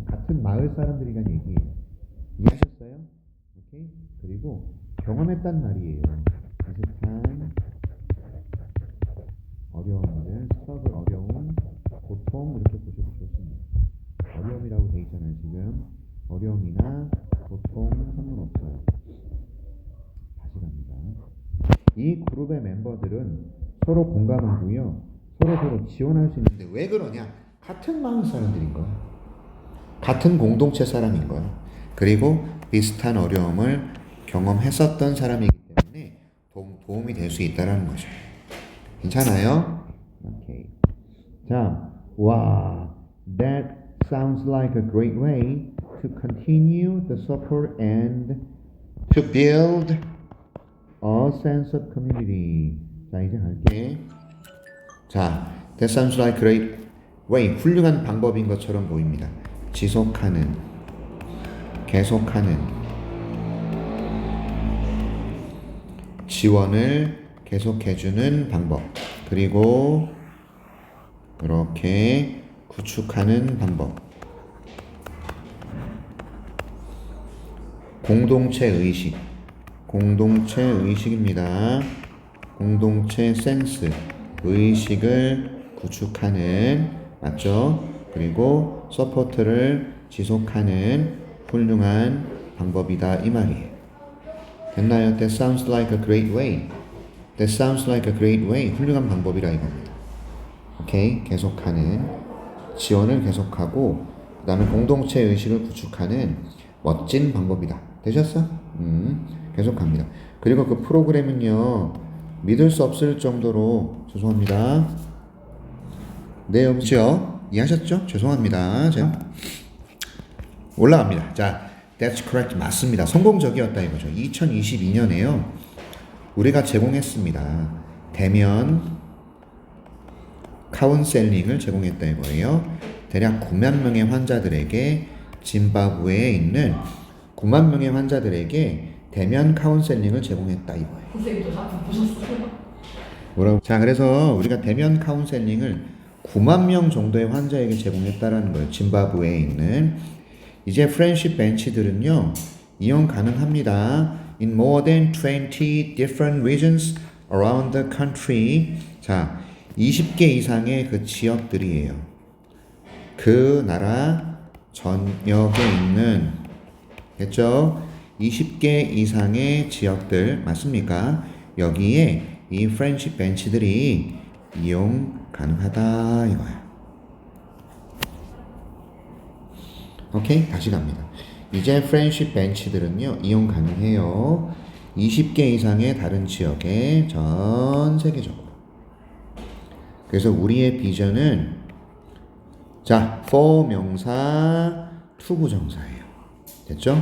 같은 마을 사람들이란 얘기예요. 이해하셨어요? 오케이? 그리고 경험했단 말이에요. 비슷한 어려움들, 스트러글 어려움, 고통 이렇게 보셔도 좋습니다. 어려움이라고 돼 있잖아요. 지금 어려움이나 고통 상관없어요. 다시 갑니다. 이 그룹의 멤버들은 서로 공감하고요. 서로 지원할 수 있는데 왜 그러냐? 같은 마을 사람들인 거야. 같은 공동체 사람인 거야. 그리고 비슷한 어려움을 경험했었던 사람이기 때문에 도움이 될 수 있다는 거죠. 괜찮아요? 오케이. 자, 와, that sounds like a great way to continue the support and to build a sense of community. 자, 이제 갈게. 자, that sounds like a great way. 훌륭한 방법인 것처럼 보입니다. 계속하는 지원을 계속해주는 방법. 그리고 이렇게 구축하는 방법. 공동체 의식입니다. 공동체 센스, 의식을 구축하는, 맞죠? 그리고 서포트를 지속하는 훌륭한 방법이다 이 말이에요. 됐나요? That sounds like a great way. That sounds like a great way. 훌륭한 방법이라 이겁니다. 오케이? 계속하는, 지원을 계속하고 그 다음에 공동체 의식을 구축하는 멋진 방법이다. 되셨어? 계속합니다. 그리고 그 프로그램은요 믿을 수 없을 정도로, 죄송합니다. 네, 여보세요? 이해하셨죠? 죄송합니다. 제가 올라갑니다. 자, that's correct. 맞습니다. 성공적이었다 이거죠. 2022년에요. 우리가 제공했습니다. 대면 카운셀링을 제공했다 이거예요. 대략 9만 명의 환자들에게 짐바브웨에 있는 9만 명의 환자들에게 대면 카운셀링을 제공했다 이거예요. 선생님도 사진 보셨어요? 뭐라고? 자, 그래서 우리가 대면 카운셀링을 9만 명 정도의 환자에게 제공했다라는 거예요. 짐바브웨에 있는. 이제 프렌십 벤치들은요, 이용 가능합니다. In more than 20 different regions around the country. 자, 20개 이상의 그 지역들이에요. 그 나라 전역에 있는, 됐죠? 20개 이상의 지역들, 맞습니까? 여기에 이 프렌십 벤치들이 이용 가능하다 이거야. 오케이? 다시 갑니다. 이제 프렌십 벤치들은요, 이용 가능해요. 20개 이상의 다른 지역에 전 세계적으로. 그래서 우리의 비전은, 자, for 명사, to 부정사예요. 됐죠?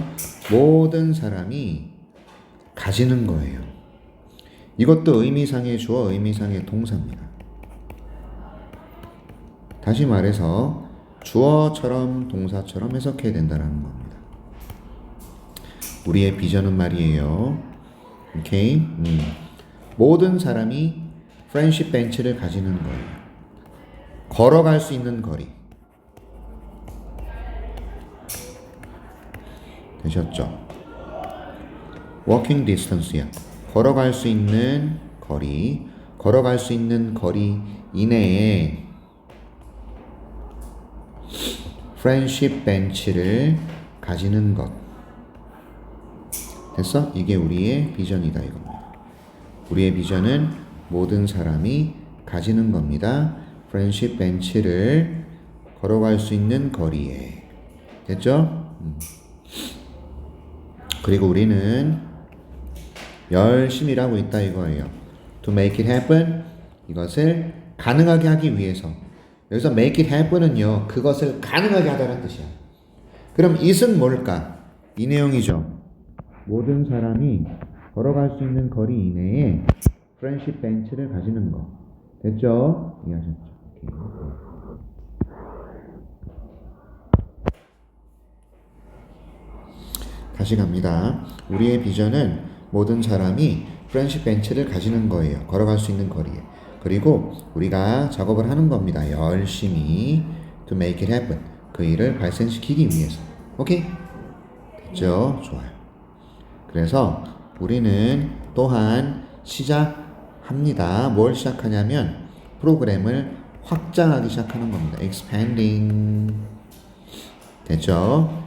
모든 사람이 가지는 거예요. 이것도 의미상의 주어, 의미상의 동사입니다. 다시 말해서 주어처럼 동사처럼 해석해야 된다는 겁니다. 우리의 비전은 말이에요. 오케이? 모든 사람이 프렌십 벤치를 가지는 거예요. 걸어갈 수 있는 거리. 되셨죠? walking distance야. 걸어갈 수 있는 거리. 걸어갈 수 있는 거리 이내에 프렌십 벤치를 가지는 것. 됐어? 이게 우리의 비전이다 이겁니다. 우리의 비전은 모든 사람이 가지는 겁니다. 프렌십 벤치를 걸어갈 수 있는 거리에. 됐죠? 그리고 우리는 열심히 일하고 있다 이거예요. To make it happen. 이것을 가능하게 하기 위해서. 여기서 make it happen은요, 그것을 가능하게 하다는 뜻이야. 그럼 it은 뭘까? 이 내용이죠. 모든 사람이 걸어갈 수 있는 거리 이내에 프렌십 벤치를 가지는 거. 됐죠? 이해하셨죠? 다시 갑니다. 우리의 비전은 모든 사람이 프렌십 벤치를 가지는 거예요. 걸어갈 수 있는 거리에. 그리고 우리가 작업을 하는 겁니다. 열심히 to make it happen. 그 일을 발생시키기 위해서. 오케이? 됐죠? 좋아요. 그래서 우리는 또한 시작합니다. 뭘 시작하냐면 프로그램을 확장하기 시작하는 겁니다. expanding. 됐죠?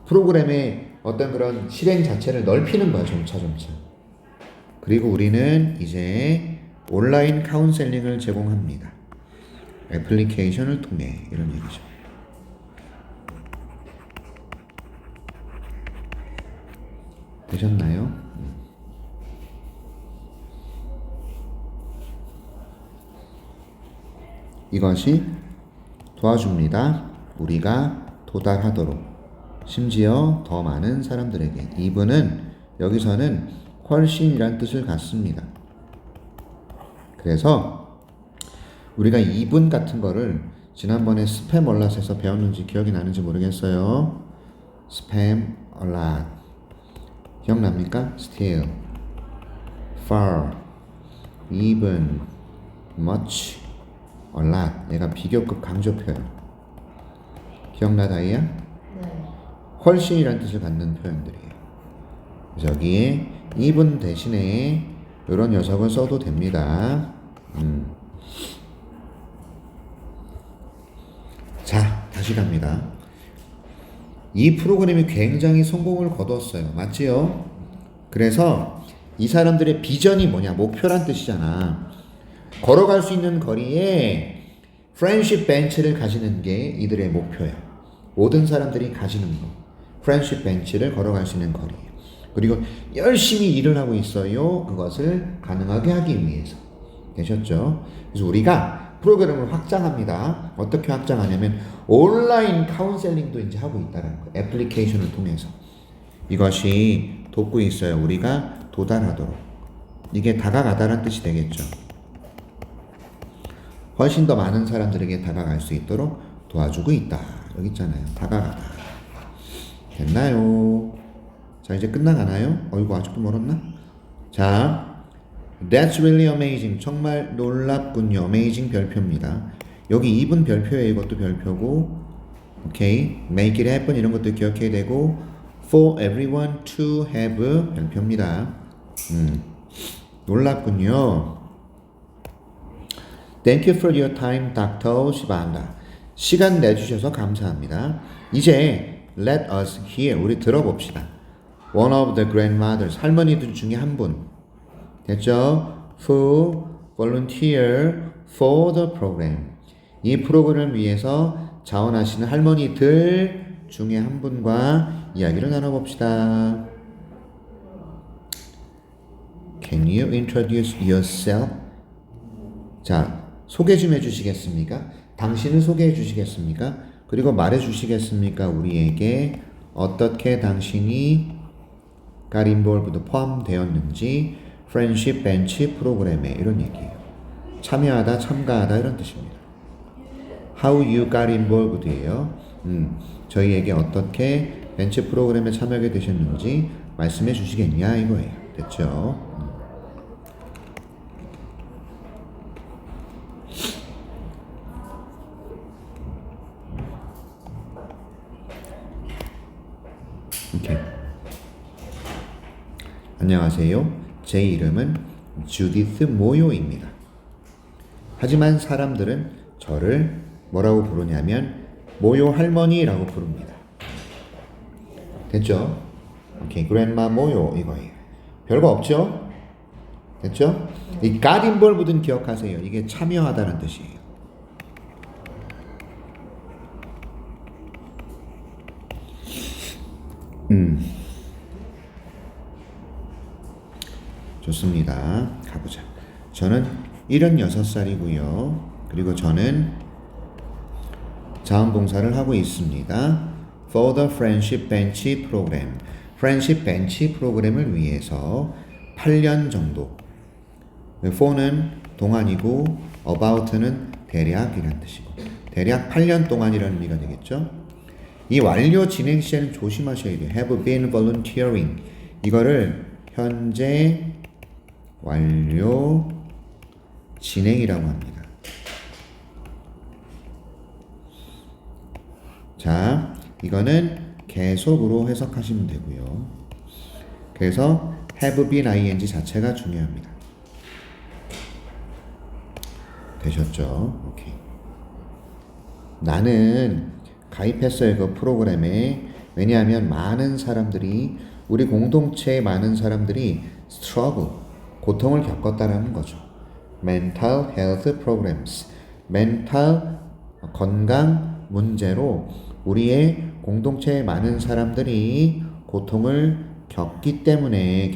프로그램의 어떤 그런 실행 자체를 넓히는 거야, 점차. 그리고 우리는 이제 온라인 카운셀링을 제공합니다. 애플리케이션을 통해 이런 얘기죠. 되셨나요? 이것이 도와줍니다. 우리가 도달하도록. 심지어 더 많은 사람들에게. 이분은 여기서는 훨씬이란 뜻을 갖습니다. 그래서 우리가 이분 같은 거를 지난번에 스팸 얼랏에서 배웠는지 기억이 나는지 모르겠어요. 스팸 얼랏 기억납니까? still, far, even, much, 얼랏. 얘가 비교급 강조 표현. 기억나 다이야? 네. 훨씬이란 뜻을 갖는 표현들이에요. 그래서 여기에 even 대신에 이런 녀석을 써도 됩니다. 자, 다시 갑니다. 이 프로그램이 굉장히 성공을 거뒀어요. 맞지요? 그래서 이 사람들의 비전이 뭐냐? 목표란 뜻이잖아. 걸어갈 수 있는 거리에 프렌십 벤치를 가지는 게 이들의 목표야. 모든 사람들이 가지는 거. 프렌십 벤치를 걸어갈 수 있는 거리. 그리고 열심히 일을 하고 있어요. 그것을 가능하게 하기 위해서. 되셨죠? 그래서 우리가 프로그램을 확장합니다. 어떻게 확장하냐면 온라인 카운셀링도 이제 하고 있다는 거예요. 애플리케이션을 통해서. 이것이 돕고 있어요. 우리가 도달하도록. 이게 다가가다라는 뜻이 되겠죠. 훨씬 더 많은 사람들에게 다가갈 수 있도록 도와주고 있다. 여기 있잖아요. 다가가다. 됐나요? 자, 이제 끝나가나요? 어이구, 아직도 멀었나? 자, That's really amazing. 정말 놀랍군요. amazing 별표입니다. 여기 2분 별표예요. 이것도 별표고. 오케이. make it happen 이런 것도 기억해야 되고 for everyone to have 별표입니다. 놀랍군요. Thank you for your time, Dr. 시반다. 시간 내주셔서 감사합니다. 이제 let us hear. 우리 들어봅시다. One of the grandmothers. 할머니들 중에 한 분. 됐죠? Who volunteer for the program. 이 프로그램을 위해서 자원하시는 할머니들 중에 한 분과 이야기를 나눠봅시다. Can you introduce yourself? 자, 소개 좀 해주시겠습니까? 당신을 소개해 주시겠습니까? 그리고 말해 주시겠습니까? 우리에게 어떻게 당신이 got involved 포함되었는지 friendship bench 프로그램에 이런 얘기예요. 참여하다, 참가하다 이런 뜻입니다. How you got involved예요. 저희에게 어떻게 벤치 프로그램에 참여하게 되셨는지 말씀해 주시겠냐 이거예요. 됐죠? 오케이. 안녕하세요. 제 이름은 주디스 모요입니다. 하지만 사람들은 저를 뭐라고 부르냐면 모요 할머니라고 부릅니다. 됐죠? 오케이. 그랜마 모요 이거예요. 별거 없죠? 됐죠? 이 got involved는 기억하세요. 이게 참여하다는 뜻이에요. 좋습니다. 가보자. 저는 76살이고요. 그리고 저는 자원봉사를 하고 있습니다. For the Friendship Bench Program. Friendship Bench 프로그램을 위해서 8년 정도. for는 동안이고 about는 대략이라는 뜻이고 대략 8년 동안이라는 의미가 되겠죠. 이 완료 진행 시에는 조심하셔야 돼요. Have been volunteering. 이거를 현재 완료 진행이라고 합니다. 자, 이거는 계속으로 해석하시면 되고요. 그래서 have been ing 자체가 중요합니다. 되셨죠? 오케이. 나는 가입했어요. 그 프로그램에. 왜냐하면 많은 사람들이 우리 공동체의 많은 사람들이 struggle 고통을 겪었다라는 거죠. mental health programs. 멘탈 건강 문제로 우리의 공동체의 많은 사람들이 고통을 겪었기 때문에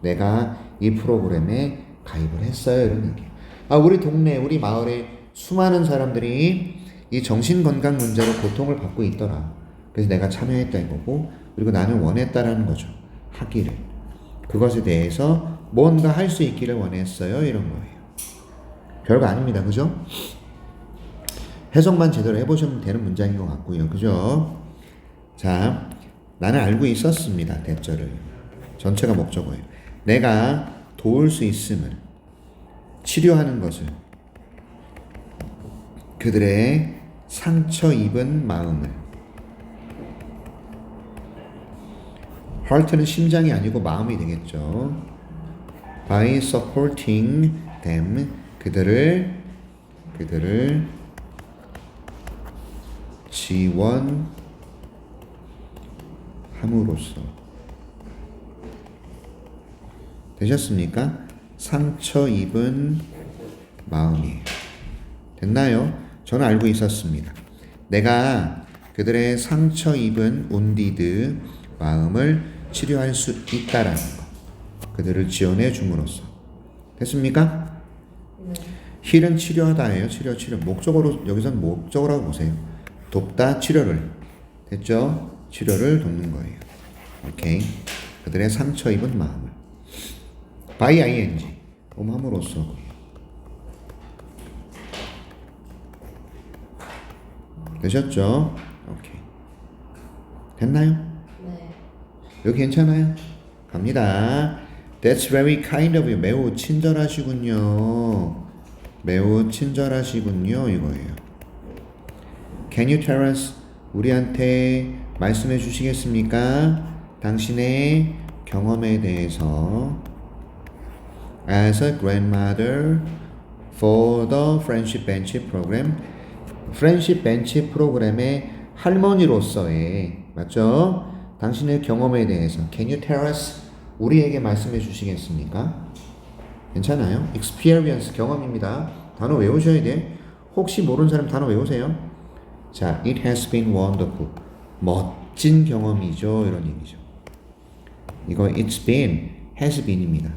내가 이 프로그램에 가입을 했어요. 이런 얘기예요. 우리 동네, 우리 마을에 수많은 사람들이 이 정신건강 문제로 고통을 받고 있더라. 그래서 내가 참여했다 이거고, 그리고 나는 원했다라는 거죠. 하기를. 그것에 대해서 뭔가 할 수 있기를 원했어요. 이런 거예요. 별거 아닙니다. 그죠? 해석만 제대로 해보시면 되는 문장인 것 같고요. 그죠? 자, 나는 알고 있었습니다. 대절을. 전체가 목적어예요. 내가 도울 수 있음을, 치료하는 것을, 그들의 상처 입은 마음을. heart는 심장이 아니고 마음이 되겠죠. by supporting them. 그들을 지원함으로써. 되셨습니까? 상처 입은 마음이에요. 됐나요? 저는 알고 있었습니다. 내가 그들의 상처 입은 wounded 마음을 치료할 수 있다라는 거. 그들을 지원해 줌으로써. 됐습니까? 네. heal은 치료하다예요. 치료. 목적어로 여기서는 목적어라고 보세요. 돕다, 치료를. 됐죠? 치료를 돕는 거예요. 오케이. 그들의 상처 입은 마음을. by ing. 함으로써. 되셨죠? 오케이. 됐나요? 네. 여기 괜찮아요? 갑니다. That's very kind of you. 매우 친절하시군요. 매우 친절하시군요. 이거예요. Can you tell us? 우리한테 말씀해 주시겠습니까? 당신의 경험에 대해서. As a grandmother for the Friendship Bench program. Friendship Bench 프로그램의 할머니로서의, 맞죠? 당신의 경험에 대해서 Can you tell us? 우리에게 말씀해 주시겠습니까? 괜찮아요? Experience, 경험입니다. 단어 외우셔야 돼. 혹시 모르는 사람 단어 외우세요. 자, It has been wonderful. 멋진 경험이죠. 이런 얘기죠. 이거 It's been, has been입니다.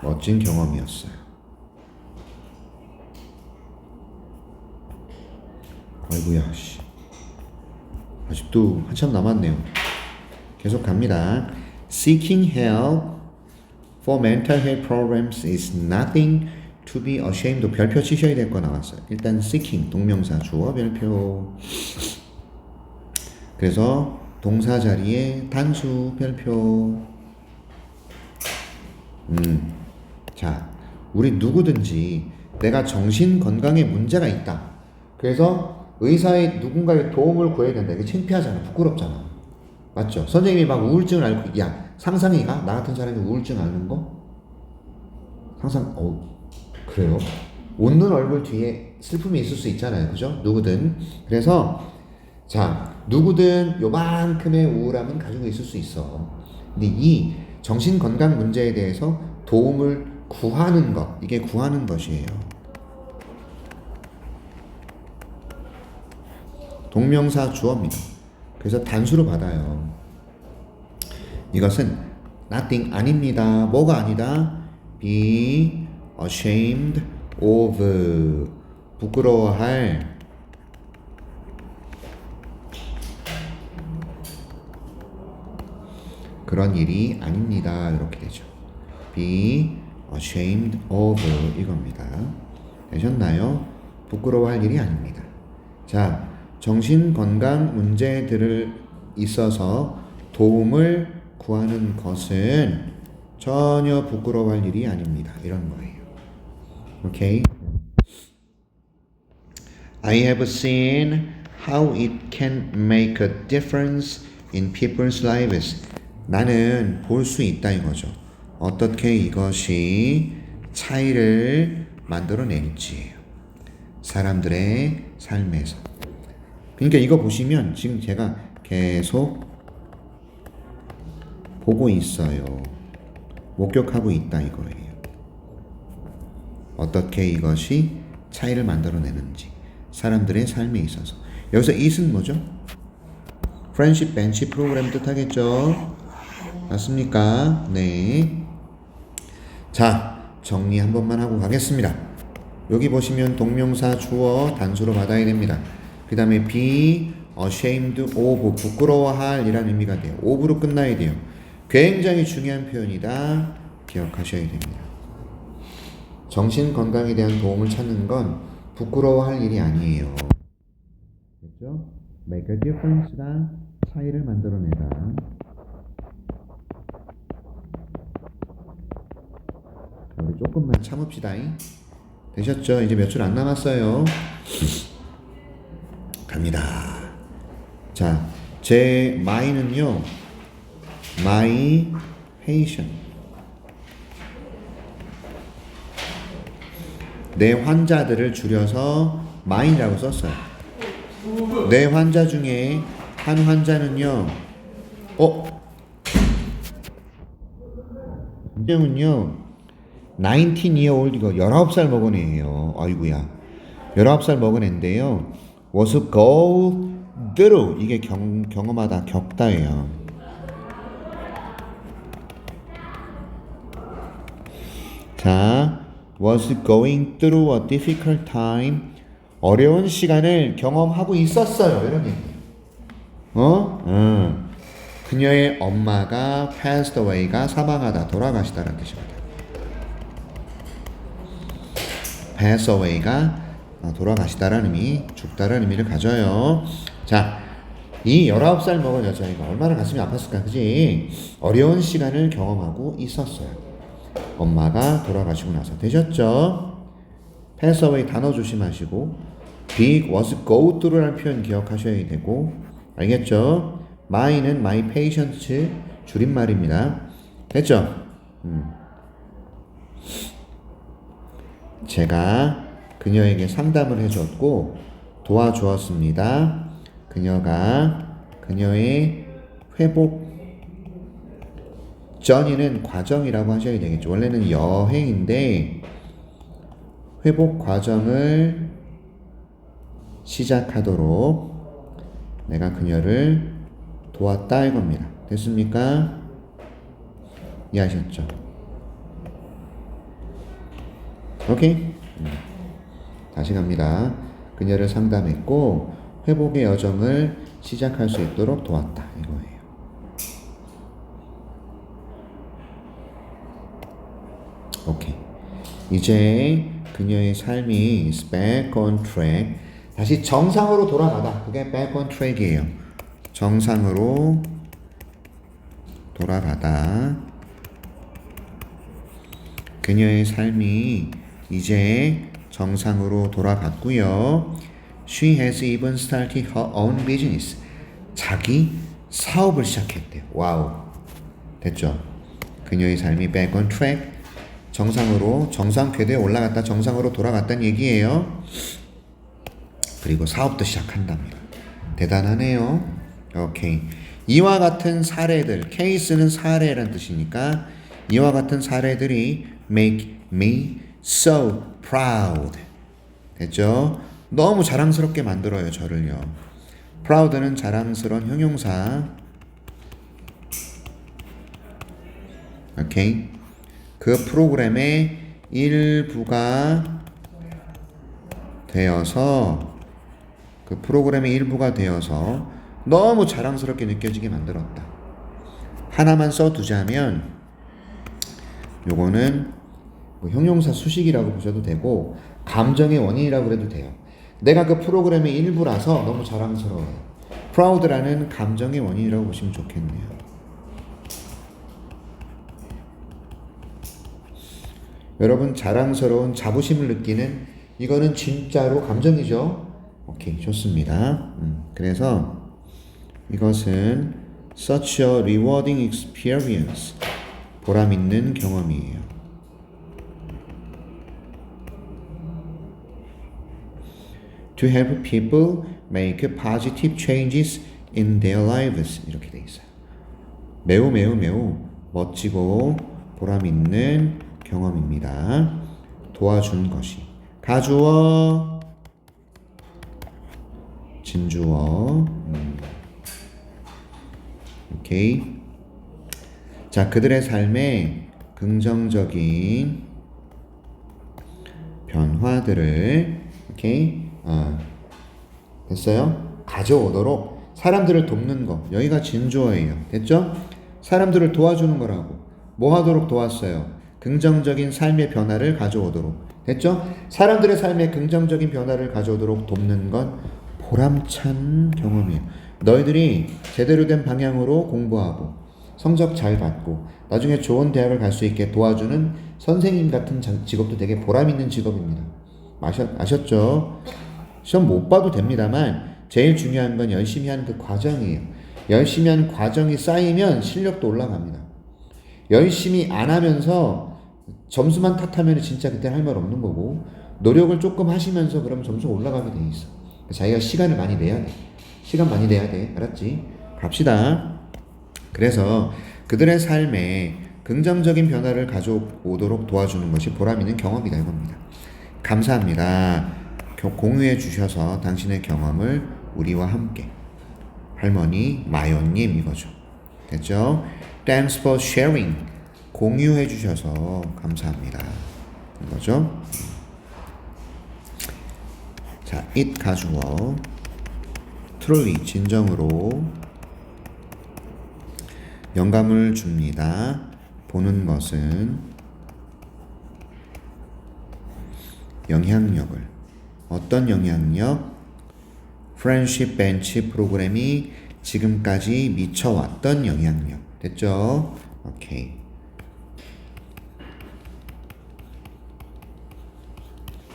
멋진 경험이었어요. 아이고야, 씨. 아직도 한참 남았네요. 계속 갑니다. Seeking help for mental health problems is nothing to be ashamed of. 별표 치셔야 될 거 나왔어요. 일단 seeking, 동명사, 주어, 별표. 그래서 동사 자리에 단수, 별표. 자, 우리 누구든지 내가 정신 건강에 문제가 있다. 그래서 의사의 누군가의 도움을 구해야 된다. 이게 창피하잖아. 부끄럽잖아. 맞죠? 선생님이 막 우울증을 앓고, 야, 상상이가? 나 같은 사람이 우울증 앓는 거? 그래요? 웃는 얼굴 뒤에 슬픔이 있을 수 있잖아요. 그죠? 누구든. 그래서, 자, 누구든 요만큼의 우울함은 가지고 있을 수 있어. 근데 이 정신건강 문제에 대해서 도움을 구하는 것, 이게 구하는 것이에요. 동명사 주어입니다. 그래서 단수로 받아요. 이것은 nothing 아닙니다. 뭐가 아니다? be ashamed of. 부끄러워할 그런 일이 아닙니다. 이렇게 되죠. be ashamed of 이겁니다. 되셨나요? 부끄러워할 일이 아닙니다. 자, 정신건강 문제들을 있어서 도움을 구하는 것은 전혀 부끄러워할 일이 아닙니다. 이런 거예요. 오케이? I have seen how it can make a difference in people's lives. 나는 볼 수 있다 이거죠. 어떻게 이것이 차이를 만들어낼지. 사람들의 삶에서. 그러니까 이거 보시면 지금 제가 계속 보고 있어요. 목격하고 있다 이거예요. 어떻게 이것이 차이를 만들어내는지 사람들의 삶에 있어서. 여기서 it은 뭐죠? Friendship Bench 프로그램 뜻하겠죠? 맞습니까? 네. 자, 정리 한 번만 하고 가겠습니다. 여기 보시면 동명사 주어 단수로 받아야 됩니다. 그 다음에 be ashamed of, 부끄러워할 이라는 의미가 돼요. of로 끝나야 돼요. 굉장히 중요한 표현이다. 기억하셔야 됩니다. 정신건강에 대한 도움을 찾는 건 부끄러워할 일이 아니에요. 됐죠? make a difference가 차이를 만들어내다. 우리 조금만 참읍시다. 되셨죠? 이제 몇 줄 안 남았어요. 갑니다. 자, 제 my는요, my patient. 내 환자들을 줄여서 my라고 썼어요. 내 환자 중에 한 환자는요, 이름은요, 19year old, 이거 19살 먹은 애예요. 아이고야. 19살 먹은 애인데요. was go through, 이게 경험하다, 겪다예요. 자, was going through a difficult time. 어려운 시간을 경험하고 있었어요. 이런 얘기. 그녀의 엄마가 passed away가 사망하다, 돌아가시다라는 뜻입니다. pass away가 돌아가시다라는 의미, 죽다라는 의미를 가져요. 자, 이 19살 먹은 여자애가 얼마나 가슴이 아팠을까, 그지? 어려운 시간을 경험하고 있었어요. 엄마가 돌아가시고 나서. 되셨죠? pass away 단어 조심하시고, big was go through라는 표현 기억하셔야 되고, 알겠죠? my는 my patience 줄임말입니다. 됐죠? 제가 그녀에게 상담을 해줬고 도와주었습니다. 그녀가 그녀의 회복 전이는 과정이라고 하셔야 되겠죠. 원래는 여행인데 회복 과정을 시작하도록 내가 그녀를 도왔다 이겁니다. 됐습니까? 이해하셨죠? 오케이? 다시 갑니다. 그녀를 상담했고 회복의 여정을 시작할 수 있도록 도왔다 이거예요. 오케이. 이제 그녀의 삶이 is back on track. 다시 정상으로 돌아가다. 그게 back on track이에요. 정상으로 돌아가다. 그녀의 삶이 이제 정상으로 돌아갔고요. She has even started her own business. 자기 사업을 시작했대요. 와우. 됐죠? 그녀의 삶이 back on track. 정상으로, 정상 궤도에 올라갔다 정상으로 돌아갔다는 얘기예요. 그리고 사업도 시작한답니다. 대단하네요. 오케이. 이와 같은 사례들, 케이스는 사례라는 뜻이니까 이와 같은 사례들이 make me so proud. 됐죠? 너무 자랑스럽게 만들어요, 저를요. proud는 자랑스러운 형용사. 오케이. 그 프로그램의 일부가 되어서 너무 자랑스럽게 느껴지게 만들었다. 하나만 써두자면 요거는 뭐 형용사 수식이라고 보셔도 되고 감정의 원인이라고 해도 돼요. 내가 그 프로그램의 일부라서 너무 자랑스러워요. proud라는 감정의 원인이라고 보시면 좋겠네요. 여러분 자랑스러운 자부심을 느끼는 이거는 진짜로 감정이죠. 오케이, 좋습니다. 그래서 이것은 such a rewarding experience. 보람 있는 경험이에요. To help people make positive changes in their lives. 이렇게 돼 있어요. 매우 멋지고 보람 있는 경험입니다. 도와준 것이. 가주어, 진주어. 오케이. 자, 그들의 삶에 긍정적인 변화들을 오케이. 됐어요? 가져오도록 사람들을 돕는 거. 여기가 진주어예요. 됐죠? 사람들을 도와주는 거라고. 뭐 하도록 도왔어요? 긍정적인 삶의 변화를 가져오도록. 됐죠? 사람들의 삶에 긍정적인 변화를 가져오도록 돕는 건 보람찬 경험이에요. 너희들이 제대로 된 방향으로 공부하고 성적 잘 받고 나중에 좋은 대학을 갈 수 있게 도와주는 선생님 같은 직업도 되게 보람 있는 직업입니다. 아셨죠? 시험 못 봐도 됩니다만 제일 중요한 건 열심히 하는 그 과정이에요. 열심히 하는 과정이 쌓이면 실력도 올라갑니다. 열심히 안 하면서 점수만 탓하면 진짜 그때 할 말 없는 거고 노력을 조금 하시면서 그러면 점수가 올라가게 돼 있어. 자기가 시간을 많이 내야 돼. 시간 많이 내야 돼. 알았지? 갑시다. 그래서 그들의 삶에 긍정적인 변화를 가져오도록 도와주는 것이 보람 있는 경험이다 이겁니다. 감사합니다. 공유해 주셔서 당신의 경험을 우리와 함께. 할머니 마요님 이거죠. 됐죠? Thanks for sharing. 공유해 주셔서 감사합니다. 이거죠. 자, it 가주어 truly 진정으로 영감을 줍니다. 보는 것은 영향력을 어떤 영향력? 프렌십 벤치 프로그램이 지금까지 미쳐왔던 영향력 됐죠? 오케이.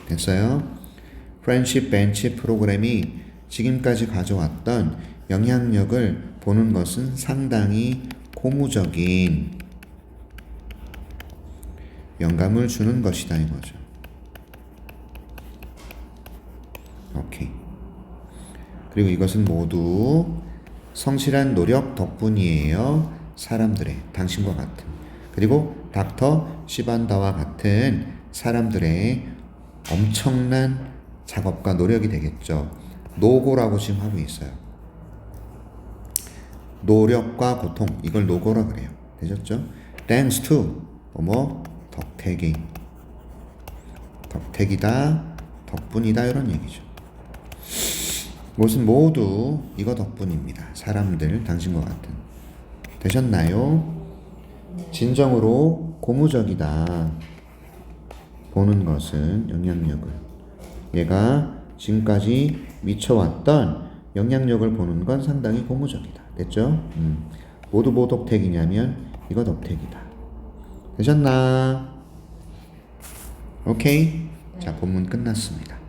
됐어요? 프렌십 벤치 프로그램이 지금까지 가져왔던 영향력을 보는 것은 상당히 고무적인 영감을 주는 것이다 이거죠. 오케이. 그리고 이것은 모두 성실한 노력 덕분이에요. 사람들의 당신과 같은 그리고 닥터 시반다와 같은 사람들의 엄청난 작업과 노력이 되겠죠. 노고라고 지금 하고 있어요. 노력과 고통 이걸 노고라 그래요. 되셨죠? Thanks to 덕택이 덕택이다 덕분이다 이런 얘기죠. 무엇은 모두 이거 덕분입니다. 사람들 당신과 같은 되셨나요? 진정으로 고무적이다. 보는 것은 영향력을 얘가 지금까지 미쳐왔던 영향력을 보는 건 상당히 고무적이다. 됐죠? 모두 뭐 덕택이냐면 이거 덕택이다. 되셨나? 오케이? 자, 본문 끝났습니다.